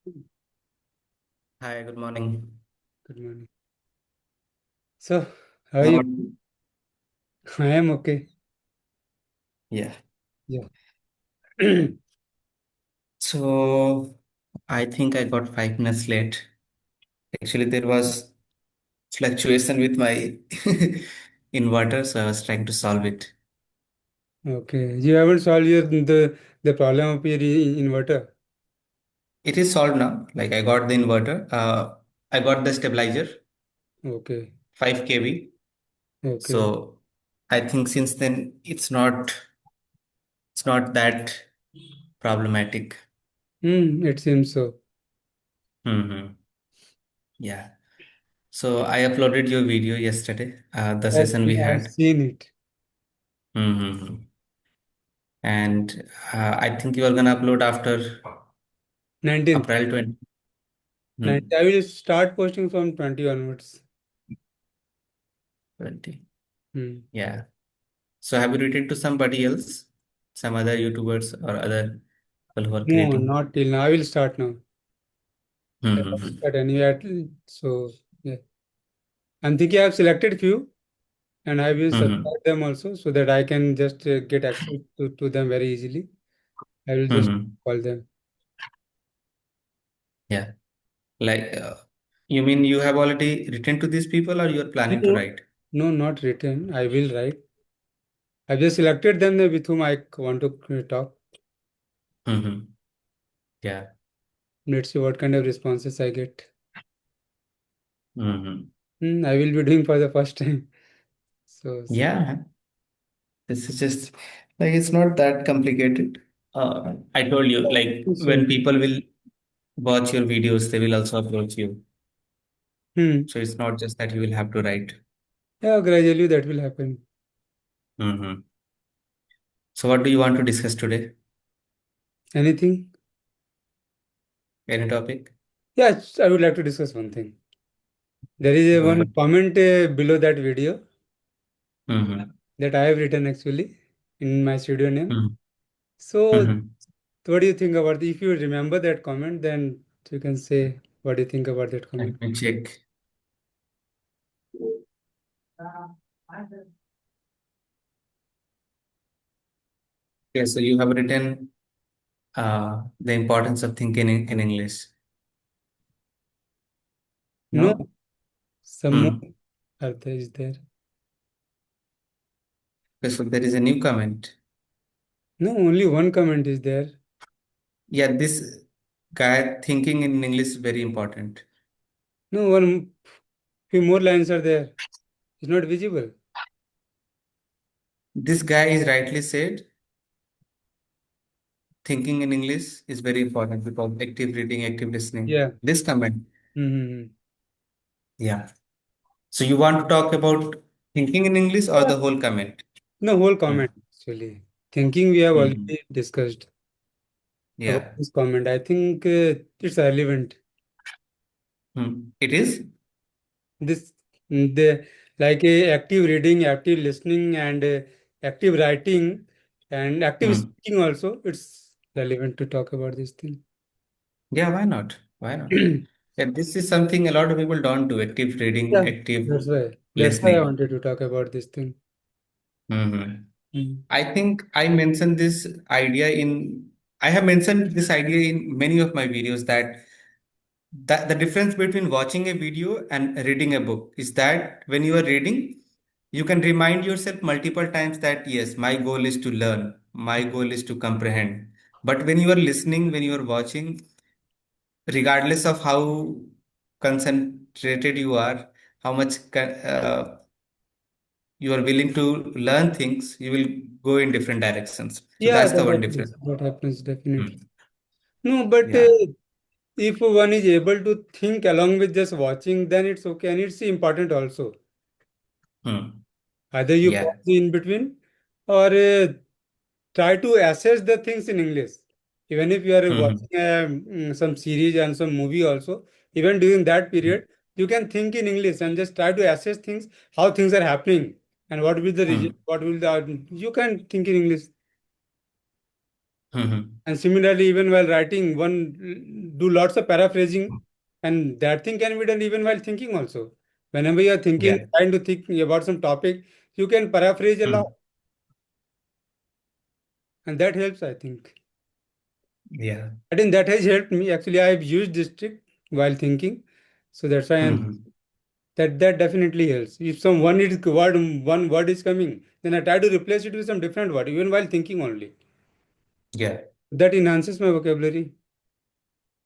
Hi, good morning. Good morning. So, how are How you? are you? I am okay. Yeah. Yeah. So I think I got 5 minutes late. Actually, there was fluctuation with my inverter, so I was trying to solve it. Okay. You haven't solved the problem of your inverter. It is solved now. Like I got the inverter. I got the stabilizer, Okay. 5 kV. Okay. So I think since then it's not that problematic. It seems so. Hmm. Yeah. So I uploaded your video yesterday, the Yes, session we I've had. seen it. Hmm. And I think you are gonna upload after 19th. April 20. 19th. Hmm. I will start posting from 20 onwards. 20. Hmm. Yeah. So have you written to somebody else, some other YouTubers or other people who are No, creating? not till now. I will start now. I have to Hmm. start anyway. So, yeah. I'm thinking I've selected few and I will Hmm. subscribe them also so that I can just get access to them very easily. I will just Hmm. call them. Yeah. Like, you mean you have already written to these people or you are planning to No, write? no, not written. I will write. I've just selected them with whom I want to talk. Hmm. Yeah. Let's see what kind of responses I get. Hmm. I will be doing for the first time. So, Yeah. This is just like it's not that complicated. I told you, like so when people will watch your videos, they will also approach you. hmm. So it's not just that you will have to write. Yeah, gradually that will happen. Hmm. So what do you want to discuss today? Anything? Any topic? Yes, I would like to discuss one thing. There is a Go one ahead. comment below that video Hmm. that I have written actually in my studio name. Hmm. So, Hmm. what do you think about If you remember that comment, then you can say what do you think about that comment. Let me check. Okay, so you have written the importance of thinking in English. No, No? some more Hmm. Artha is there. Okay, so there is a new comment. No, only one comment is there. Yeah, this guy thinking in English is very important. No, one few more lines are there. It's not visible. This guy is rightly said thinking in English is very important because active reading, active listening. Yeah. This comment. Mm-hmm. Yeah. So you want to talk about thinking in English or Yeah. the whole comment? No, whole Hmm. comment actually. Thinking we have Hmm. already discussed about Yeah. this comment. I think it's relevant. Hmm. It is? This the like active reading, active listening, and active writing and active Hmm. speaking also. It's relevant to talk about this thing. Yeah, why not? Why not? Yeah, this is something a lot of people don't do. Active reading, Yeah, active that's why. That's why I listening. wanted to talk about this thing. Hmm. Mm. I think I mentioned this idea in, I have mentioned this idea in many of my videos that the difference between watching a video and reading a book is that when you are reading, you can remind yourself multiple times that yes, my goal is to learn, my goal is to comprehend. But when you are listening, when you are watching, regardless of how concentrated you are, how much you are willing to learn things, you will go in different directions. So Yeah, that's the that one happens. difference. That happens definitely. Hmm. No, but Yeah. if one is able to think along with just watching, then it's okay, and it's important also. Hmm. Either you Yeah. pause in between or try to assess the things in English. Even if you are Hmm. watching some series and some movie also, even during that period, you can think in English and just try to assess things, how things are happening, and what will the result, Hmm. what will the you can think in English. Hmm. And similarly, even while writing, one do lots of paraphrasing, and that thing can be done even while thinking also. Whenever you are thinking, Yeah. trying to think about some topic, you can paraphrase a lot, Mm. and that helps, I think. Yeah. I think that has helped me. Actually, I have used this trick while thinking, so that's why I'm Mhm. that definitely helps. If some one word is coming, then I try to replace it with some different word, even while thinking only. Yeah. That enhances my vocabulary,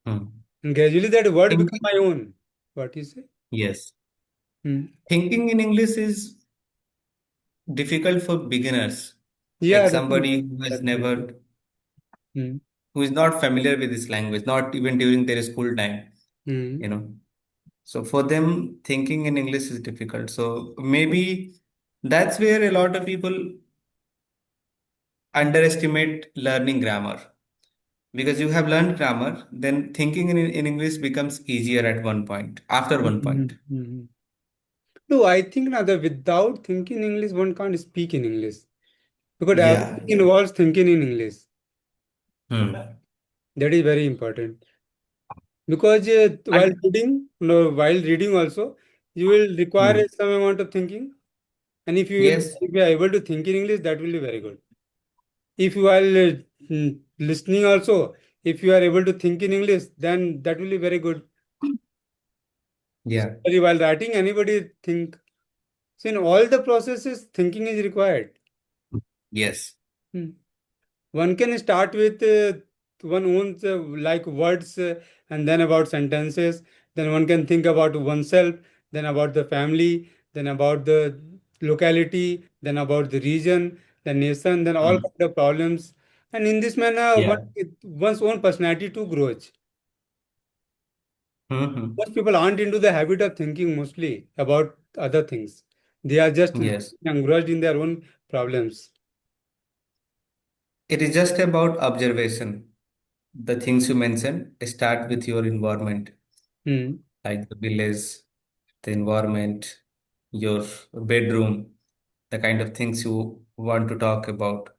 Mm. and gradually that word become Thinking, my own. What you say? yes. Hmm. Thinking in English is difficult for beginners, like Yeah, somebody definitely, who has definitely. never, Hmm. who is not familiar with this language, not even during their school time, Hmm. you know. So for them, thinking in English is difficult. So maybe that's where a lot of people underestimate learning grammar. Because you have learned grammar, then thinking in English becomes easier at one point, after one Hmm. point. Hmm. No, I think now that without thinking English, one can't speak in English because Yeah, everything yeah. involves thinking in English. Hmm. That is very important. Because And while reading also, you will require hmm. some amount of thinking. And Yes, if you are able to think in English, that will be very good. If you are listening also, if you are able to think in English, then that will be very good. yeah, While writing, anybody think. So in all the processes, thinking is required. yes. Hmm. One can start with one own like words, and then about sentences. Then one can think about oneself, then about the family, then about the locality, then about the region, the nation, then all Hmm. kind of problems. And in this manner, Yeah. one's own personality too grows. Hmm. Most people aren't into the habit of thinking mostly about other things. They are just Yes. engrossed in their own problems. It is just about observation. The things you mentioned start with your environment, Hmm. like the village, the environment, your bedroom, the kind of things you want to talk about.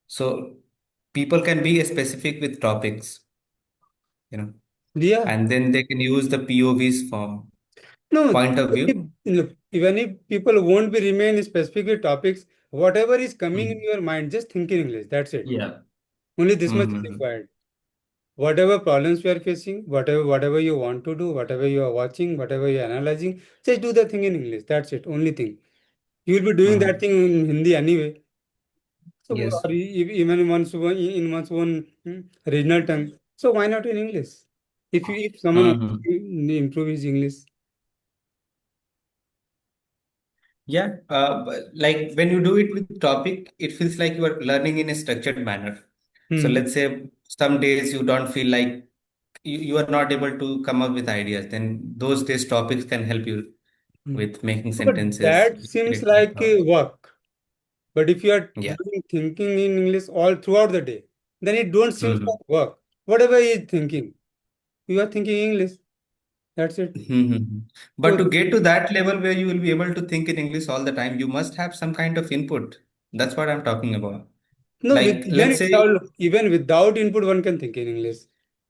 So people can be specific with topics, you know, Yeah. and then they can use the POV's form, No, point of view. look, even if people won't be remain in specific topics, whatever is coming in Mm. your mind, just think in English. That's it. Yeah. Only this much is Mm-hmm. required. Whatever problems you are facing, whatever you want to do, whatever you are watching, whatever you are analyzing, just do the thing in English. That's it. Only thing. You will be doing that Mm. thing in Hindi anyway. So Yes. or even in one's own regional tongue. So why not in English? If someone wants Mm-hmm. to improve his English. Yeah, like when you do it with topic, it feels like you are learning in a structured manner. So Hmm. let's say some days you don't feel like you are not able to come up with ideas, then those days topics can help you Hmm. with making But sentences, that with seems creating like thought. work. But if you are Yeah. doing thinking in English all throughout the day, then it don't seem Hmm. like work. Whatever you is thinking, you are thinking English. That's it. Hmm. But So to get to that level where you will be able to think in English all the time, you must have some kind of input. That's what I'm talking about. no, Like, even let's say, even without input, one can think in English.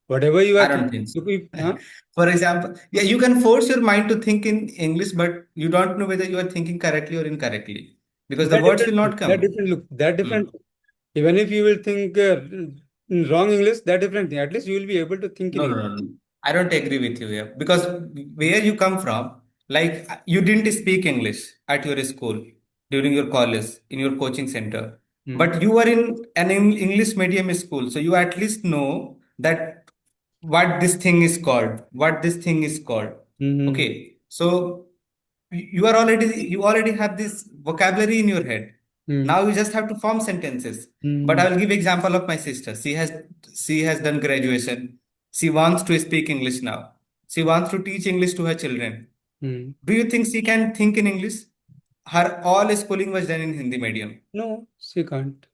Whatever you are I don't thinking, think so. huh? For example, yeah, you can force your mind to think in English, but you don't know whether you are thinking correctly or incorrectly because the That words will different. not That come. different. Look, that Hmm. different. Even if you will think in wrong English, that different thing. At least you will be able to think in No, no, English. no, no. I don't agree with you here because where you come from, like you didn't speak English at your school during your college in your coaching center, Hmm. but you were in an English medium school, so you at least know that what this thing is called, what this thing is called. Hmm. Okay, so you already have this vocabulary in your head. Hmm. Now you just have to form sentences. But Hmm. I will give example of my sister. She has done graduation. She wants to speak English now. She wants to teach English to her children. Hmm. Do you think she can think in English? Her all schooling was done in Hindi medium. No, she can't.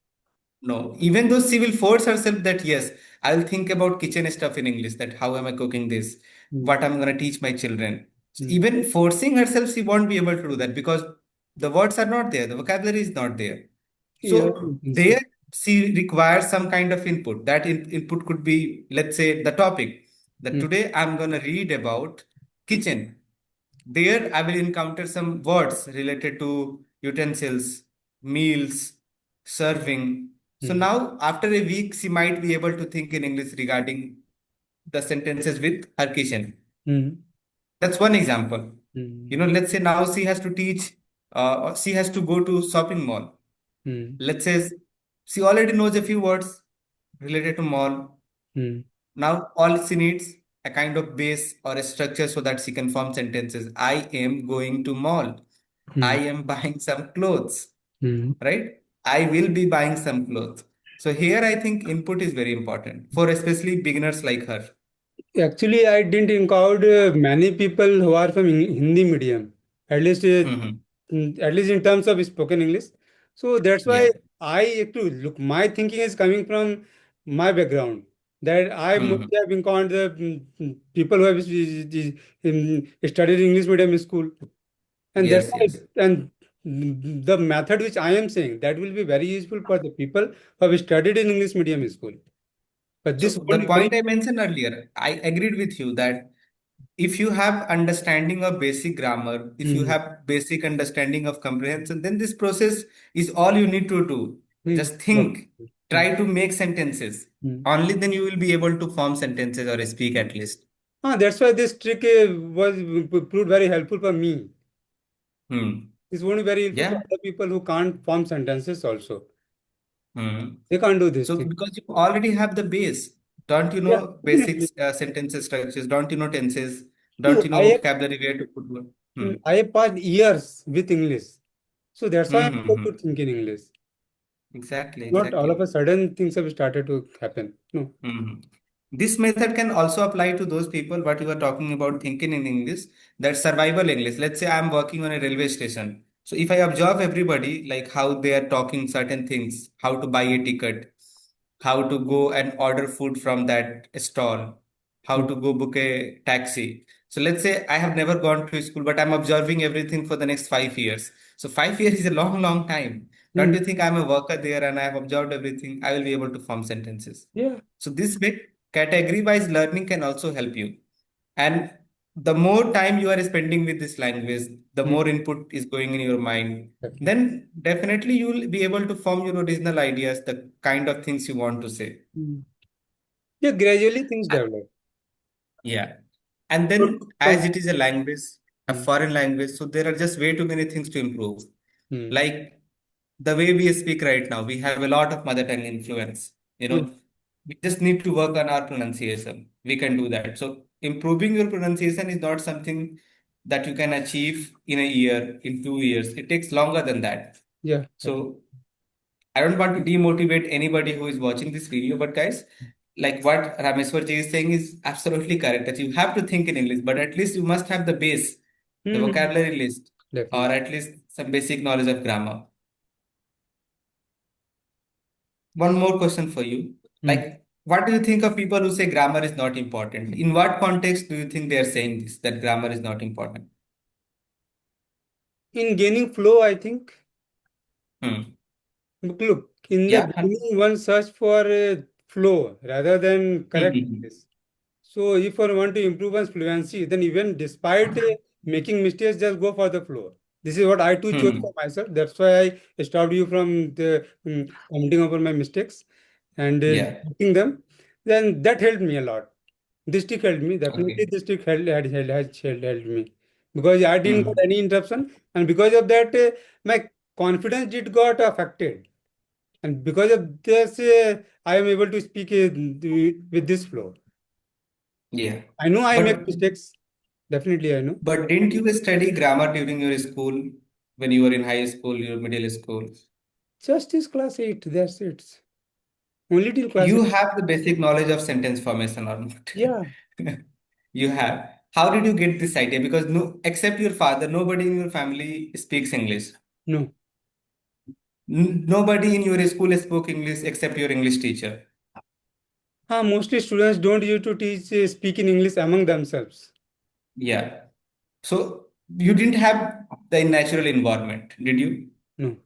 No, even though she will force herself that yes, I'll think about kitchen stuff in English, that how am I cooking this, Hmm. what I'm gonna teach my children. So Hmm. even forcing herself, she won't be able to do that because the words are not there, the vocabulary is not there. Yeah, I So think so. there she requires some kind of input. That input could be, let's say, the topic. that mm, today I'm going to read about kitchen. There I will encounter some words related to utensils, meals, serving. So mm, now after a week, she might be able to think in English regarding the sentences with her kitchen. mm, That's one example. mm, Let's say now she has to teach, or she has to go to shopping mall. mm, Let's say she already knows a few words related to mall. mm, Now all she needs a kind of base or a structure so that she can form sentences. I am going to mall. I mm, am buying some clothes, mm. right? I will be buying some clothes. So here I think input is very important for especially beginners like her. Actually, I didn't encounter many people who are from Hindi medium, at least, Hmm. at least in terms of spoken English. So that's why Yeah. I actually look. My thinking is coming from my background. That I must Hmm. have encountered people who have studied English medium school, and that's Yes, why. yes. And the method which I am saying that will be very useful for the people who have studied in English medium school. But this So won't the be very. point I mentioned earlier, I agreed with you that if you have understanding of basic grammar, if you Hmm. have basic understanding of comprehension, then this process is all you need to do. Hmm. Just think, Hmm. try to make sentences. Hmm. Only then you will be able to form sentences or speak at least. That's why this trick was proved very helpful for me. Hmm. It's only very helpful for Yeah. other people who can't form sentences also. Hmm. They can't do this So thing. because you already have the base, don't you Yeah, know basic definitely. sentences structures? Don't you know tenses? Don't No, you know vocabulary where to put word? Hmm. I have passed years with English. So that's why Hmm. I'm Hmm. able Hmm. to think in English. Exactly. Not all of Exactly. a sudden things have started to happen. No. Mhm. This method can also apply to those people what you were talking about thinking in English, that survival English. Let's say I'm working on a railway station. So if I observe everybody, like how they are talking certain things, how to buy a ticket, how to go and order food from that stall, how Hmm. to go book a taxi. So let's say I have never gone to school, but I'm observing everything for the next 5 years. So 5 years is a long, long time. Don't Hmm. you think I'm a worker there and I have observed everything? I will be able to form sentences. Yeah. So this way, category-wise learning can also help you. And the more time you are spending with this language, the Hmm. more input is going in your mind, Definitely. then definitely you will be able to form your original ideas, the kind of things you want to say. Hmm. Yeah, gradually things develop. Yeah. And Don't then come. as it is a language, a Hmm. foreign language, so there are just way too many things to improve. Hmm. Like the way we speak right now, we have a lot of mother tongue influence. Yeah. We just need to work on our pronunciation. We can do that. So improving your pronunciation is not something that you can achieve in a year, in 2 years. It takes longer than that. Yeah. Definitely. So I don't want to demotivate anybody who is watching this video, but guys, like what Rameswarji is saying is absolutely correct that you have to think in English, but at least you must have the base, the Hmm. vocabulary list, or Definitely. at least some basic knowledge of grammar. One more question for you. Hmm. Like, what do you think of people who say grammar is not important? In what context do you think they are saying this, that grammar is not important? In gaining flow, I think. Hmm. Look, in the Yeah. beginning, one search for flow rather than correct Hmm. English. So, if one want to improve one's fluency, then even despite making mistakes, just go for the flow. This is what I too chose for Hmm. myself. That's why I stopped you from the commenting over my mistakes and Yeah. correcting them. Then that helped me a lot. This trick helped me. Definitely, Okay. this trick helped me because I didn't got Hmm. any interruption, and because of that, my confidence did got affected. And because of this, I am able to speak with this flow. Yeah. I know I make But mistakes. Definitely, I know. but didn't you study grammar during your school when you were in high school, your middle school? Just is class 8. That's it. Only till class You 8. have the basic knowledge of sentence formation or not? Yeah. You have. How did you get this idea? Because no, except your father, nobody in your family speaks English. No. Nobody in your school spoke English except your English teacher. Mostly students don't use to teach speak in English among themselves. Yeah. So you didn't have the natural environment, did you? No.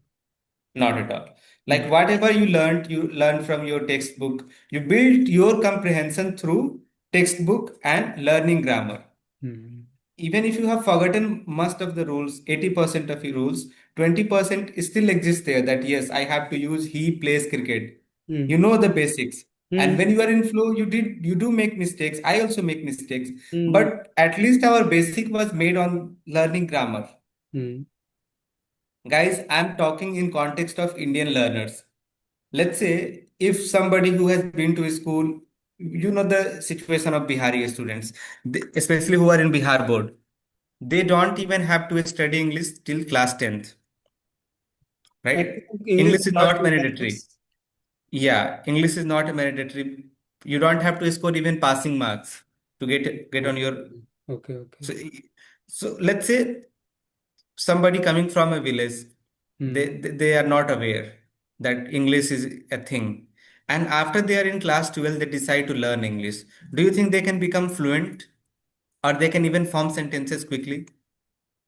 Not at all. Mm. Like whatever you learned from your textbook. You built your comprehension through textbook, and learning grammar. Hmm. Even if you have forgotten most of the rules, 80% of your rules, 20% still exists there that yes, I have to use he plays cricket. You Hmm. know the basics. And Hmm. when you are in flow, you do make mistakes. I also make mistakes. Hmm. But at least our basic was made on learning grammar. Hmm. Guys, I'm talking in context of Indian learners. Let's say if somebody who has been to a school, you know the situation of Bihari students, especially who are in Bihar board, they don't even have to study English till class 10th, I right? think English English is starts not with mandatory. language. Yeah, English is not mandatory. You don't have to score even passing marks to get on your. Okay. Okay. Okay. So, so let's say somebody coming from a village, Hmm. they are not aware that English is a thing. And after they are in class 12, they decide to learn English. Do you think they can become fluent or they can even form sentences quickly?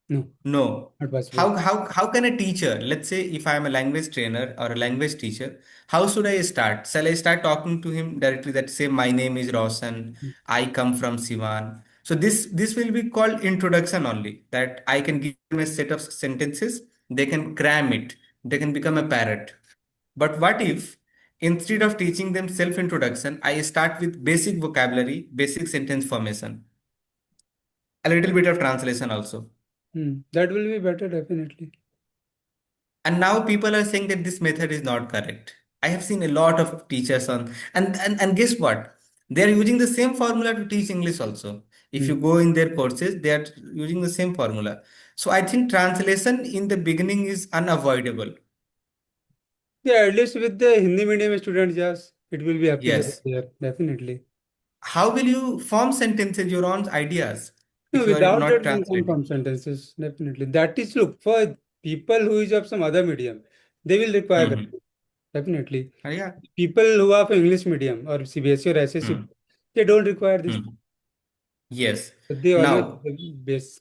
No, No. not possible. How can a teacher, let's say if I am a language trainer or a language teacher, how should I start? Shall I start talking to him directly that say my name is Roshan, Hmm. I come from Sivan. So this will be called introduction only, that I can give them a set of sentences, they can cram it, they can become a parrot. But what if instead of teaching them self-introduction, I start with basic vocabulary, basic sentence formation, a little bit of translation also. Hmm. That will be better, definitely. And now people are saying that this method is not correct. I have seen a lot of teachers on, and guess what? They are using the same formula to teach English also. If Hmm. you go in their courses, they are using the same formula. So I think translation in the beginning is unavoidable. Yeah, at least with the Hindi medium students, yes, it will be applicable Yes. there, definitely. How will you form sentences, your own ideas, No, if you are without not that, one can translating? form sentences, definitely. That is, look, for people who is of some other medium, they will require Mm-hmm. grammar, definitely. Yeah. People who are from English medium or CBSE or SSC, Mm. they don't require this. Mm. Yes. But they always Now, the base.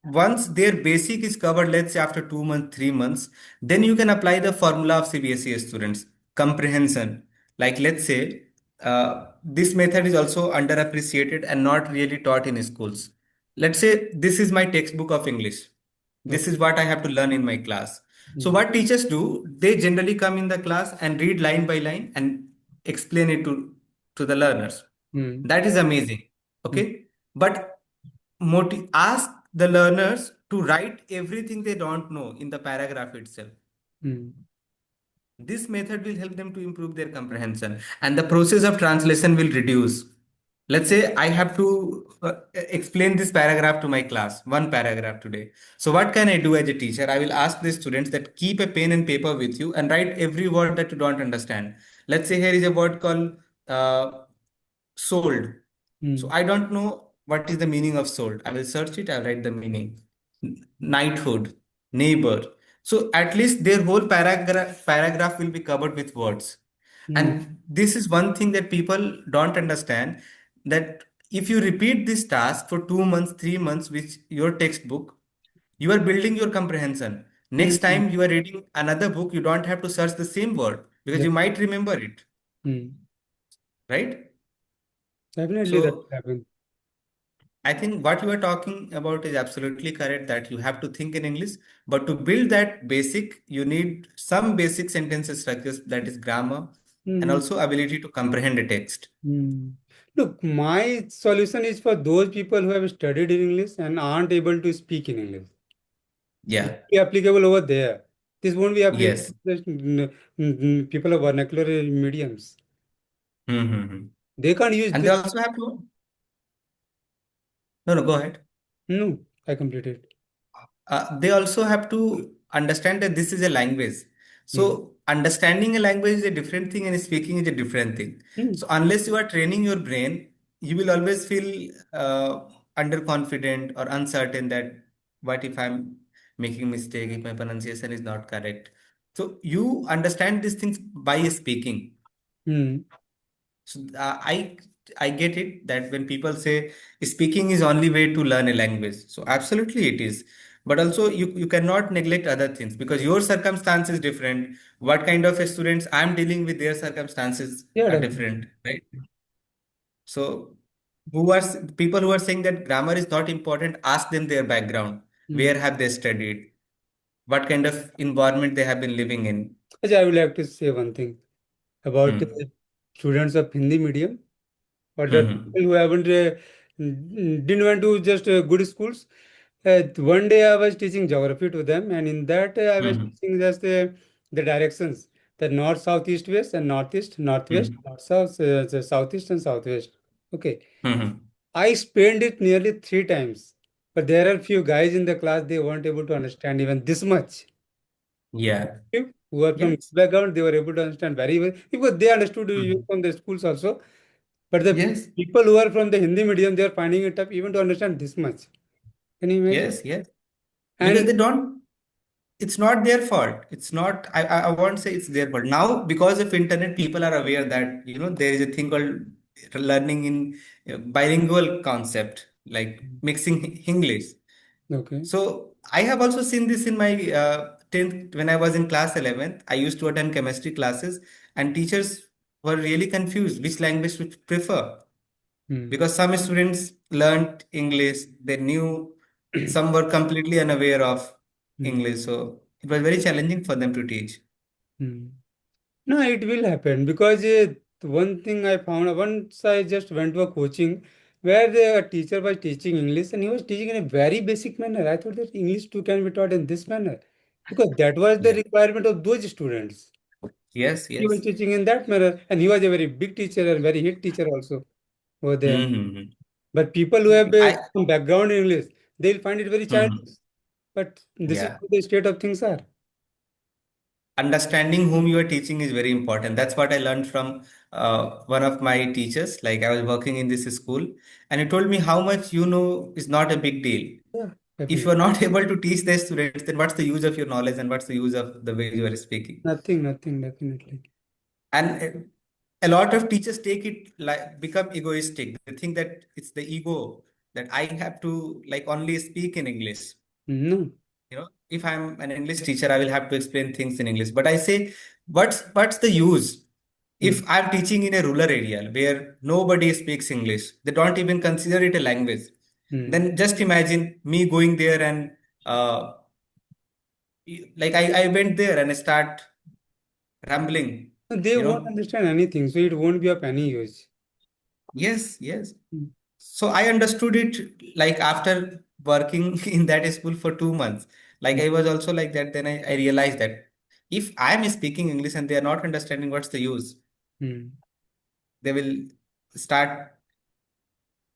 once their basic is covered, let's say after 2 months, 3 months, then you can apply the formula of CBSE students, comprehension. Like let's say this method is also underappreciated and not really taught in schools. Let's say this is my textbook of English. This Okay. is what I have to learn in my class. So Hmm. what teachers do, they generally come in the class and read line by line and explain it to the learners. Hmm. That is amazing. Hmm. Okay. But ask the learners to write everything they don't know in the paragraph itself. Hmm. This method will help them to improve their comprehension and the process of translation will reduce. Let's say I have to explain this paragraph to my class, one paragraph today. So what can I do as a teacher? I will ask the students that keep a pen and paper with you and write every word that you don't understand. Let's say here is a word called sold. So Hmm. I don't know what is the meaning of sold. I will search it, I'll write the meaning. Knighthood, neighbor. So at least their whole paragraph will be covered with words. Hmm. And this is one thing that people don't understand, that if you repeat this task for 2 months, 3 months with your textbook, you are building your comprehension. Hmm. Next time you are reading another book, you don't have to search the same word because Yeah. you might remember it, Hmm. right? Definitely that So will happen. I think what you are talking about is absolutely correct, that you have to think in English, but to build that basic, you need some basic sentence structures, that is grammar, and Hmm. also ability to comprehend a text. Hmm. Look, my solution is for those people who have studied in English and aren't able to speak in English. This Yeah. will be applicable over there. This won't be applicable Yes. to people of vernacular mediums. Mm-hmm. They can't use And they this. also have to, no, no, go ahead. No, I completed. They also have to understand that this is a language. Hmm. So understanding a language is a different thing and speaking is a different thing. Hmm. So unless you are training your brain, you will always feel underconfident or uncertain that what if I'm making mistake, if my pronunciation is not correct. So you understand these things by speaking. Hmm. So I get it that when people say speaking is only way to learn a language. So absolutely it is. But also you cannot neglect other things because your circumstance is different. What kind of students I'm dealing with, their circumstances Yeah, are definitely. different, right? So people who are saying that grammar is not important, ask them their background. Hmm. Where have they studied? What kind of environment they have been living in? Actually, I would like to say one thing about Hmm. students of Hindi medium or the Hmm. people who haven't didn't went to just good schools. One day I was teaching geography to them, and in that I was Hmm. teaching just the directions, the north, south, east, west, and northeast, northwest, Hmm. north, south, the southeast, and southwest. Okay, Hmm. I explained it nearly 3 times, but there are few guys in the class they weren't able to understand even this much. Yeah. Who are from Yes. background, they were able to understand very well because they understood you Hmm. from the schools also. But the Yes. people who are from the Hindi medium, they are finding it tough even to understand this much. Can you imagine? Yes. Yes. Because And they don't, it's not their fault. It's not, I won't say it's their fault. Now, because of internet, people are aware that, there is a thing called learning in bilingual concept, like mixing English. okay. So I have also seen this in my 10th, when I was in class 11th. I used to attend chemistry classes, and teachers were really confused which language to prefer, Hmm. because some students learned English, they knew, some were completely unaware of Hmm. English. So it was very challenging for them to teach. Hmm. No, it will happen because one thing I found once I just went to a coaching where the teacher was teaching English and he was teaching in a very basic manner. I thought that English too can be taught in this manner because that was the Yeah. requirement of those students. Yes, He was yes. teaching in that manner, and he was a very big teacher and very hit teacher also over there. Mm-hmm. But people who have I, some background in English, they'll find it very mhm. childish. But this is Yeah. how the state of things are. Understanding whom you are teaching is very important. That's what I learned from one of my teachers. Like, I was working in this school, and he told me how much you know is not a big deal. Yeah, If you definitely. are not able to teach the students, then what's the use of your knowledge and what's the use of the way you are speaking? Nothing, nothing, definitely. And a lot of teachers take it like become egoistic. They think that it's the ego, that I have to like only speak in English. No. If I'm an English teacher, I will have to explain things in English, but I say, what's the use if Hmm. I'm teaching in a rural area where nobody speaks English, they don't even consider it a language. Hmm. Then just imagine me going there and uh, like I went there and I start rambling They you won't know understand anything, so it won't be of any use. yes, yes. Hmm. So I understood it like after working in that school for 2 months. Like, I was also like that. Then I realized that if I'm speaking English and they are not understanding, what's the use? Hmm. They will start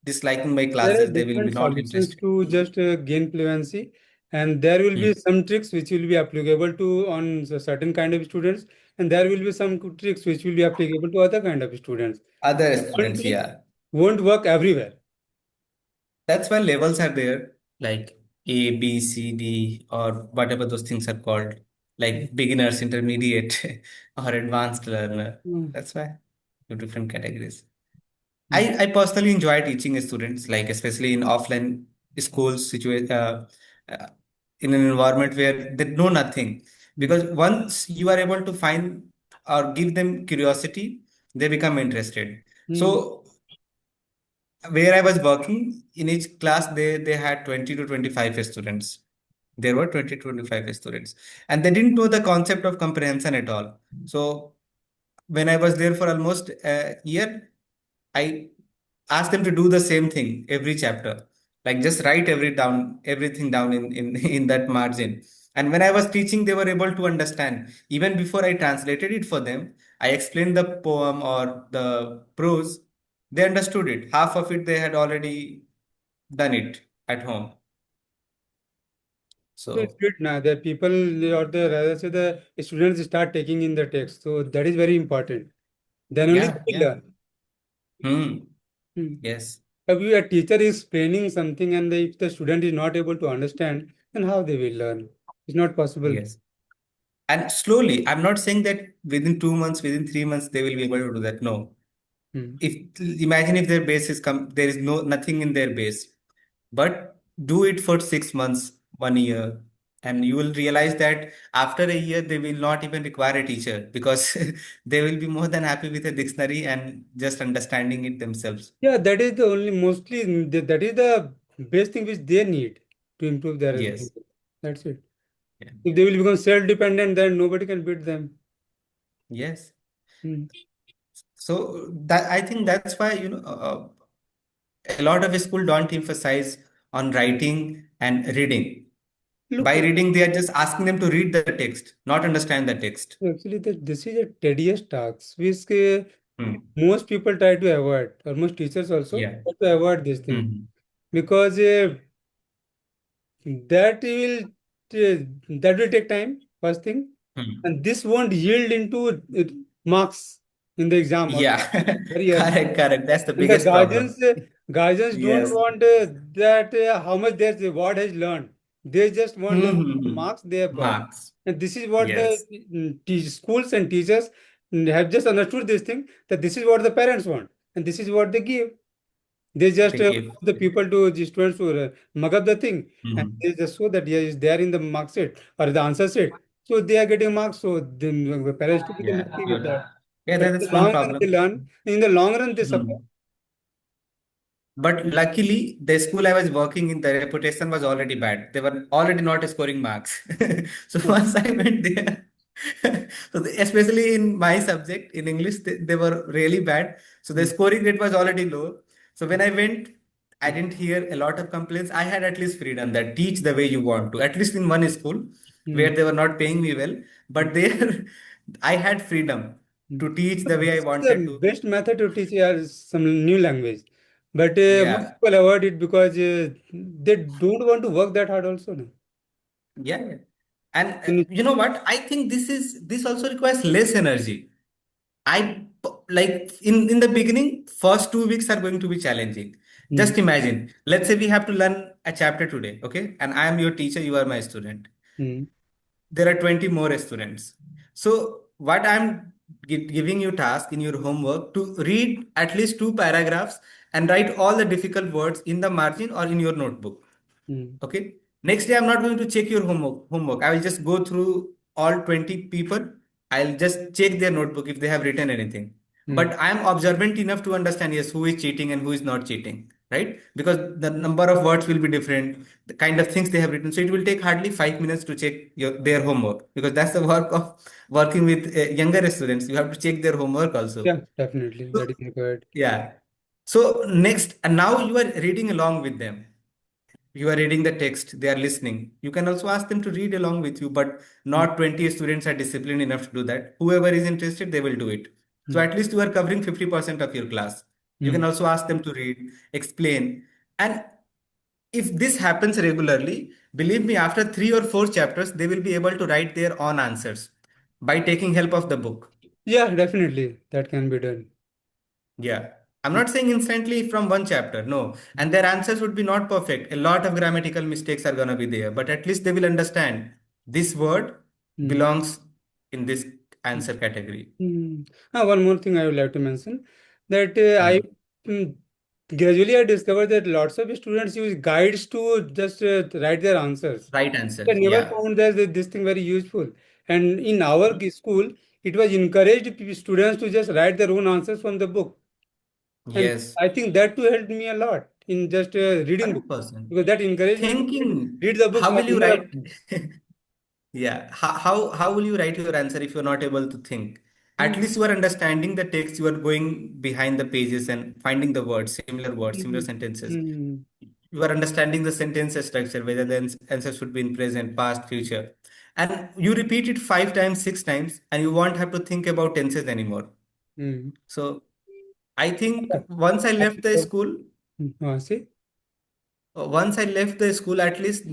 disliking my There are classes. They will be different not solutions interested. to just gain fluency, and there will be Hmm. some tricks which will be applicable to on certain kind of students, and there will be some tricks which will be applicable to other kind of students. Other One students, trick yeah. won't work everywhere. That's why levels are there, like A, B, C, D, or whatever those things are called, like beginners, intermediate, or advanced learner. Mm. That's why two different categories. Mm. I personally enjoy teaching students, like especially in offline schools, uh, in an environment where they know nothing. Mm. Because once you are able to find or give them curiosity, they become interested. Mm. So where I was working, in each class, they had 20 to 25 students. There were 20 to 25 students, and they didn't know the concept of comprehension at all. So when I was there for almost a year, I asked them to do the same thing every chapter, like just write everything down in in that margin. And when I was teaching, they were able to understand. Even before I translated it for them, I explained the poem or the prose. They understood it. Half of it they had already done it at home. So it's So good now that people or the rather say the students start taking in the text. So that is very important. Then only yeah, they will yeah. learn. Hmm. Mm. Yes, If a teacher is explaining something and if the student is not able to understand, then how they will learn? It's not possible. yes. And slowly, I'm not saying that within 2 months, within 3 months, they will be able to do that. No. Mm. If imagine if their base is there is no nothing in their base, but do it for 6 months, 1 year. And you will realize that after a year, they will not even require a teacher because they will be more than happy with a dictionary and just understanding it themselves. Yeah, that is the only mostly that is the best thing which they need to improve their Yes. language. That's it. Yeah. If they will become self-dependent, then nobody can beat them. Yes. Hmm. So that I think that's why, a lot of school don't emphasize on writing and reading. Look, By reading, they are just asking them to read the text, not understand the text. actually, this is a tedious task which Hmm. most people try to avoid, or most teachers also Yeah. try to avoid this thing Hmm. because that will that will take time, first thing, Hmm. and this won't yield into marks in the exam also Yeah. very early. Correct, correct. That's the And the biggest problem. guardians don't Yes. want that how much their reward has learned. They just want the Hmm. marks they have got. Marks. And this is what the Yes. schools and teachers have just understood this thing, that this is what the parents want and this is what they give. They just They give. want the people to the students to mug up the thing, and Hmm. they just show that yeah, is there in the mark sheet or the answer sheet. So they are getting marks. So then the parents to become Yeah. happy with Good. that. Yeah, But in that's the one long run, they problem. learn. In the long run, they suffer. Hmm. But luckily, the school I was working in, the reputation was already bad. They were already not scoring marks. So once I went there, especially in my subject, in English, they were really bad. So the Mm, scoring rate was already low. So when mm, I went, I mm, didn't hear a lot of complaints. I had at least freedom that teach the way you want to, at least in one school where mm, they were not paying me well. mm, But there, I had freedom mm. to teach But the way I this is the wanted to. best method to teach some new language. But most Yeah. people avoid it because they don't want to work that hard also. No? Yeah, yeah. And Mm, you know what? I think this also requires less energy. Like in the beginning, first 2 weeks are going to be challenging. mm, Just imagine, let's say we have to learn a chapter today, okay? And I am your teacher, you are my student. mm, There are 20 more students. So what I'm giving you task in your homework to read at least 2 paragraphs and write all the difficult words in the margin or in your notebook. mm, Okay. Next day, I'm not going to check your homework. I will just go through all 20 people. I'll just check their notebook if they have written anything. mm, But I am observant enough to understand, yes, who is cheating and who is not cheating, right? Because the number of words will be different, the kind of things they have written. So it will take hardly 5 minutes to check their homework because that's the work of working with younger students. You have to check their homework also. yeah, definitely. That So, is required. yeah. So next, and now you are reading along with them. You are reading the text, they are listening. You can also ask them to read along with you, but Mm, not 20 students are disciplined enough to do that. Whoever is interested, they will do it. So mm, at least you are covering 50% of your class. You can mm. also ask them to read, explain. And if this happens regularly, believe me, after 3 or 4 chapters, they will be able to write their own answers by taking help of the book. Yeah, definitely. That can be done. Yeah. I'm not saying instantly from one chapter, no. And their answers would be not perfect. A lot of grammatical mistakes are going to be there, but at least they will understand this word Mm, belongs in this answer category. mm. One more thing I would like to mention that I Hmm. mm, gradually I discovered that lots of students use guides to just write their answers. Right I answer. never Yeah. found this thing very useful. And in our school, it was encouraged students to just write their own answers from the book. And Yes. I think that too helped me a lot in just reading books 100%. because that encouraged me to Thinking, read the books how will you more write? often. Yeah. How will you write your answer if you're not able to think? At Mm, least you are understanding the text, you are going behind the pages and finding the words, similar mm, sentences. mm, You are understanding the sentence structure, whether the answer should be in present, past, future. And you repeat it 5 times, 6 times, and you won't have to think about tenses anymore. mm. So I think Yeah. See? once I left the school, at least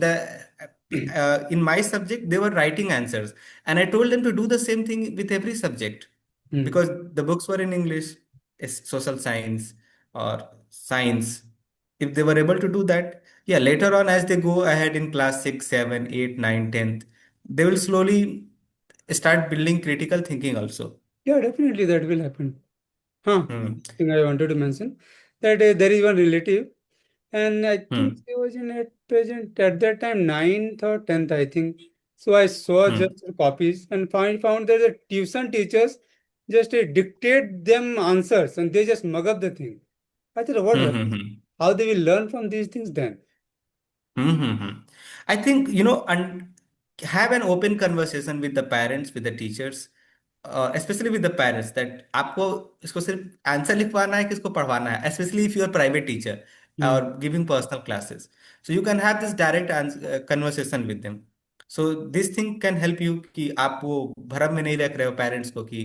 in my subject, they were writing answers. And I told them to do the same thing with every subject Mm, because the books were in English, social science or science. If they were able to do that, yeah, later on, as they go ahead in class 6, 7, 8, 9, 10th, they will slowly start building critical thinking also. yeah, definitely that will happen. Huh. Hmm. Thing I wanted to mention that there is one relative. and I think Hmm. he was in at present at that time ninth or tenth, I think. So I saw Hmm. just the copies and found that the tuition teachers just dictate them answers and they just mug up the thing. I thought, what Hmm. Hmm. rubbish? Hmm. How they will learn from these things then? Mm-hmm. I think, and have an open conversation with the parents, with the teachers, especially with the parents that आपको इसको सिर्फ answer लिखवाना है कि इसको पढ़वाना है, especially if you are private teacher Hmm. or giving personal classes. So you can have this direct conversation with them. So this thing can help you कि आप वो भरम में नहीं रख रहे हो पेरेंट्स को कि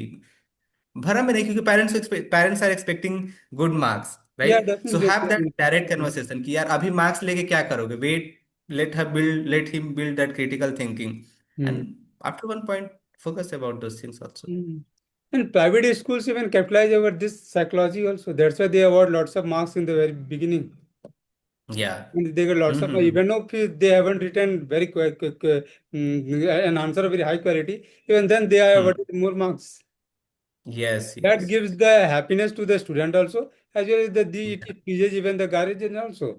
भरा में नहीं क्योंकि parents are expecting good marks Yeah, right so definitely. Have that direct conversation कि यार अभी मार्क्स लेके क्या करोगे wait let him build that critical thinking Hmm. And after one point focus about those things also Hmm. And private schools even capitalize over this psychology also. That's why they award lots of marks in the very beginning. या And they get lots of, hmm even if they haven't written very quick, an answer of very high quality, even then they are awarded more marks. Yes That yes gives the happiness to the student also, as well as it teaches even the guardian also.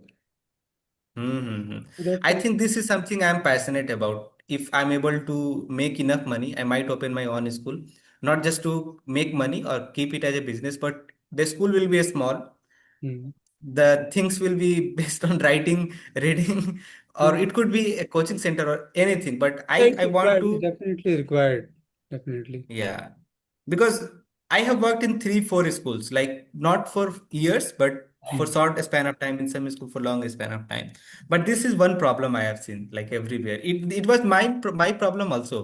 Mm-hmm. That's I why. think this is something I'm passionate about. If I'm able to make enough money, I might open my own school, not just to make money or keep it as a business, but the school will be a small. Mm. The things will be based on writing, reading, or Mm. it could be a coaching center or anything. But Yeah, I it's want required. It's to, definitely required. Definitely. yeah, because I have worked in three, four schools, like not for years, but for Mm. short span of time in some school for long span of time. But this is one problem I have seen, like everywhere. It was my problem also.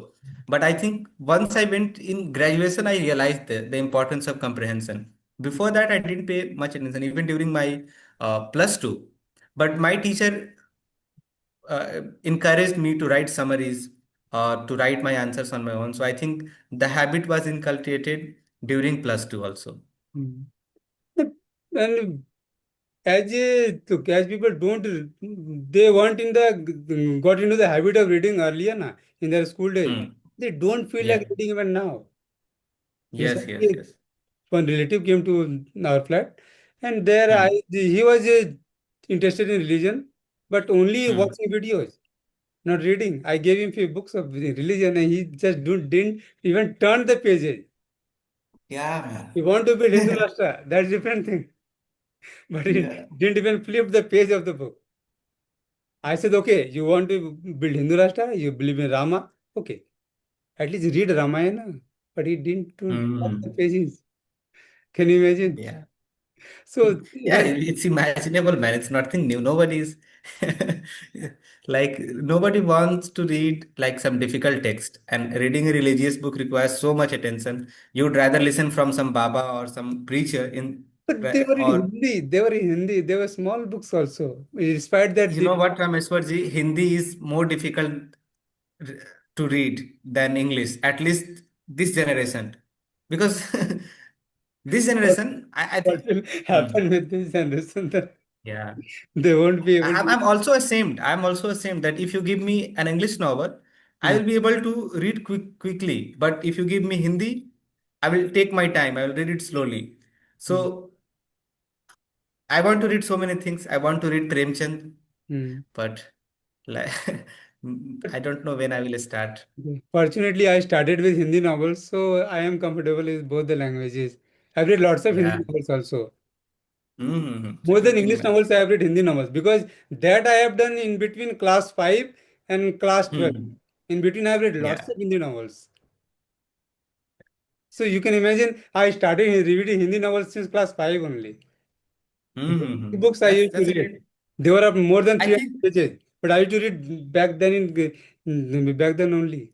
But I think once I went in graduation, I realized the importance of comprehension. Before that, I didn't pay much attention, even during my plus two. But my teacher encouraged me to write summaries to write my answers on my own. So I think the habit was inculcated during plus two also. Mm. And as people don't, they want in the got into the habit of reading earlier na, in their school days. Hmm. They don't feel like Yeah. reading even now. Yes, yes, Recently, yes. one relative came to our flat, and there Hmm. he was interested in religion, but only Hmm. watching videos, not reading. I gave him few books of religion, and he just didn't even turn the pages. Yeah, He want to build Hindu man. Rashtra. That's different thing. But he Yeah. didn't even flip the page of the book. I said, okay, you want to build Hindu Rashtra? You believe in Rama? Okay, at least read Ramayana. But he didn't turn the Hmm. pages. Can you imagine? Yeah. So Yeah, when it's imaginable, man. It's nothing new. Nobody's like nobody wants to read like some difficult text, and reading a religious book requires so much attention. You'd rather listen from some Baba or some preacher in but they were in or Hindi. They were in Hindi. They were small books also. Despite that, you they know what, Rameshwarji, Hindi is more difficult r- to read than English, at least this generation. Because this what, generation, I what think, will hmm, happen with this generation that yeah. they won't be able I'm to. also ashamed. I'm also ashamed that if you give me an English novel, I Hmm, will be able to read quickly. But if you give me Hindi, I will take my time. I will read it slowly. hmm, So I want to read so many things. I want to read Premchand, hmm. but like, I don't know when I will start. Okay. Fortunately, I started with Hindi novels, so I am comfortable with both the languages. I've read lots of Hindi Yeah. novels also. Mm-hmm. More than Good thing, English man. novels, I have read Hindi novels because that I have done in between class 5 and class 12. Hmm. In between, I have read lots Yeah. of Hindi novels. So you can imagine, I started reading Hindi novels since class 5 only. The Mm-hmm. books I That's used to that's a read. great. They were of more than I 300 think. pages, but I used to read back then back then only.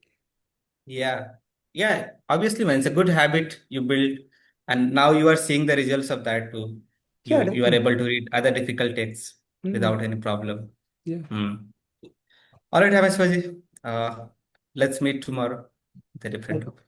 Yeah. Yeah. Obviously, man, it's a good habit you build, and now you are seeing the results of that too. Yeah, You are definitely. able to read other difficult texts Mm, without any problem. yeah. Hmm. All right, Hamashwaji. Let's meet tomorrow with a different topic.